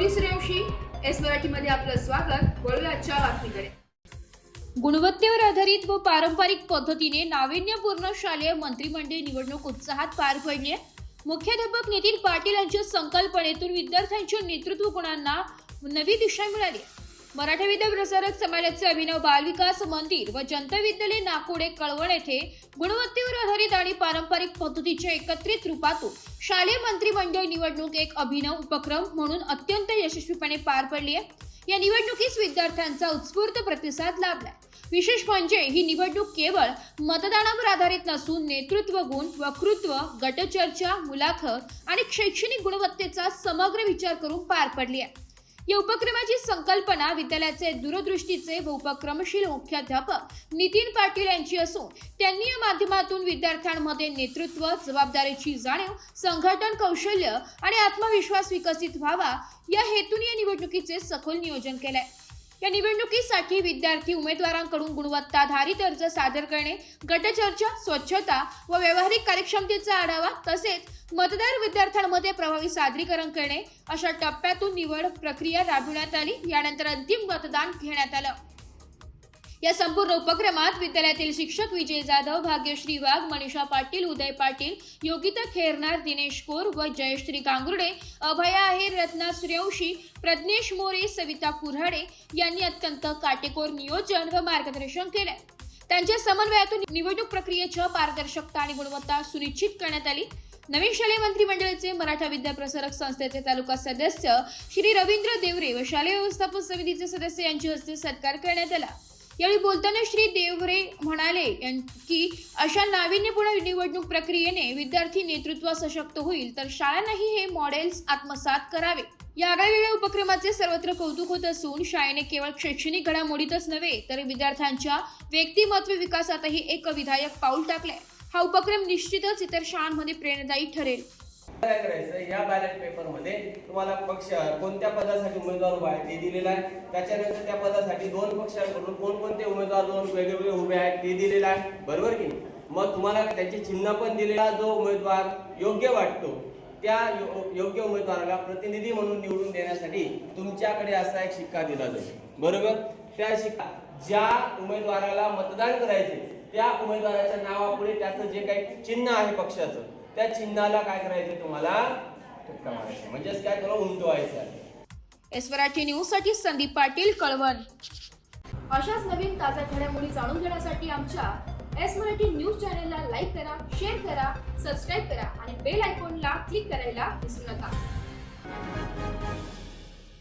Gauri Suryavanshi S मराठीमध्ये आपलं स्वागत। वळूया आजच्या बातमीकडे। गुणवत्तेवर आधारित व पारंपरिक पद्धतीने नाविन्यपूर्ण शालेय मंत्रिमंडळ निवडणूक उत्साहात पार पडली आहे। मुख्याध्यापक नितीन पाटील यांच्या संकल्पनेतून विद्यार्थ्यांच्या नेतृत्व गुणांना नवी दिशा मिळाली। मराठा विद्या प्रसारक समाजाचे अभिनव बालविकास मंदिर व जनता विद्यालय नाकोडे कळवण येथे गुणवत्तेवर आधारित आणि पारंपरिक पद्धतीच्या एकत्रित रूपातून शालेय मंत्रिमंडळ निवडणूक एक अभिनव उपक्रम म्हणून अत्यंत यशस्वीपणे पार पडली आहे। या निवडणुकीस विद्यार्थ्यांचा उत्स्फूर्त प्रतिसाद लाभला। विशेष म्हणजे ही निवडणूक केवळ मतदानावर आधारित नसून नेतृत्व गुण, वक्तृत्व, गटचर्चा, मुलाखत आणि शैक्षणिक गुणवत्तेचा समग्र विचार करून पार पडली आहे। या उपक्रमाची संकल्पना विद्यालयाचे दूरदृष्टीचे व उपक्रमशील मुख्याध्यापक नितीन पाटील यांची असून त्यांनी या माध्यमातून विद्यार्थ्यांमध्ये नेतृत्व, जबाबदारीची जाणीव, संघटन कौशल्य आणि आत्मविश्वास विकसित व्हावा या हेतूने या निवडणुकीचे सखोल नियोजन केले। या निवडणुकीसाठी विद्यार्थी उमेदवारांकडून गुणवत्ताधारित अर्ज सादर करणे, गटचर्चा, स्वच्छता व व्यावहारिक कार्यक्षमतेचा आढावा तसेच मतदार विद्यार्थ्यांमध्ये प्रभावी सादरीकरण करणे अशा टप्प्यातून निवड प्रक्रिया राबविण्यात आली। यानंतर अंतिम मतदान घेण्यात आलं। या संपूर्ण उपक्रमात विद्यालयातील शिक्षक विजय जाधव, भाग्यश्री वाघ, मनीषा पाटील, उदय पाटील, योगिता खेरनार, दिनेश कोर व जयश्री गांगुर्डे, अभया आहेर, रत्ना सूर्यवंशी, प्रज्ञेश मोरे, सविता कुऱ्हाडे यांनी अत्यंत काटेकोर नियोजन व मार्गदर्शन केले। त्यांच्या समन्वयातून निवडणूक प्रक्रियेच्या पारदर्शकता आणि गुणवत्ता सुनिश्चित करण्यात आली। नवीन शालेय मंत्रिमंडळाचे मराठा विद्या प्रसारक संस्थेचे तालुका सदस्य श्री रवींद्र देवरे व शालेय व्यवस्थापन समितीचे सदस्य यांच्या हस्ते सत्कार करण्यात आला। यावेळी बोलताना श्री देवरे म्हणाले की अशा नाविन्यपूर्ण निवडणूक प्रक्रियेने विद्यार्थी नेतृत्व सशक्त होईल तर शाळांनाही हे मॉडेल्स आत्मसात करावे। या आगळ्यावेगळ्या उपक्रमाचे सर्वत्र कौतुक होत असून शाळेने केवळ शैक्षणिक घडामोडीतच नव्हे तर विद्यार्थ्यांच्या व्यक्तिमत्व विकासातही एक विधायक पाऊल टाकले। हा उपक्रम निश्चितच इतर शाळांमध्ये प्रेरणादायी ठरेल। काय करायचं, या बॅलेट पेपर मध्ये तुम्हाला पक्ष कोणत्या पदासाठी उमेदवार उभा आहे ते दिलेलं आहे। त्याच्यानंतर त्या पदासाठी दोन पक्षांकडून कोणकोणते उमेदवार दोन वेगवेगळे उभे आहेत ते दिलेलं आहे, बरोबर की नाही। मग तुम्हाला त्याचे चिन्ह पण दिलेला, जो उमेदवार योग्य वाटतो त्या योग्य उमेदवाराला प्रतिनिधी म्हणून निवडून देण्यासाठी तुमच्याकडे असा एक शिक्का दिला जाईल, बरोबर। त्या शिक्का ज्या उमेदवाराला मतदान करायचे त्या उमेदवाराच्या नावापुढे त्याचं जे काही चिन्ह आहे पक्षाचं त्या चिन्हाला काय करायचं, तुम्हाला ठिपका मारायचा, म्हणजेच काय त्याला उंटवायचं आहे। एस मराठी न्यूज साठी संदीप पाटील, कळवण। अशाच नवीन ताज्या घडामोडी जाणून घेण्यासाठी आमच्या एस मराठी न्यूज चॅनलला लाईक करा, शेअर करा, सबस्क्राईब करा आणि बेल आयकॉनला क्लिक करायला विसरू नका।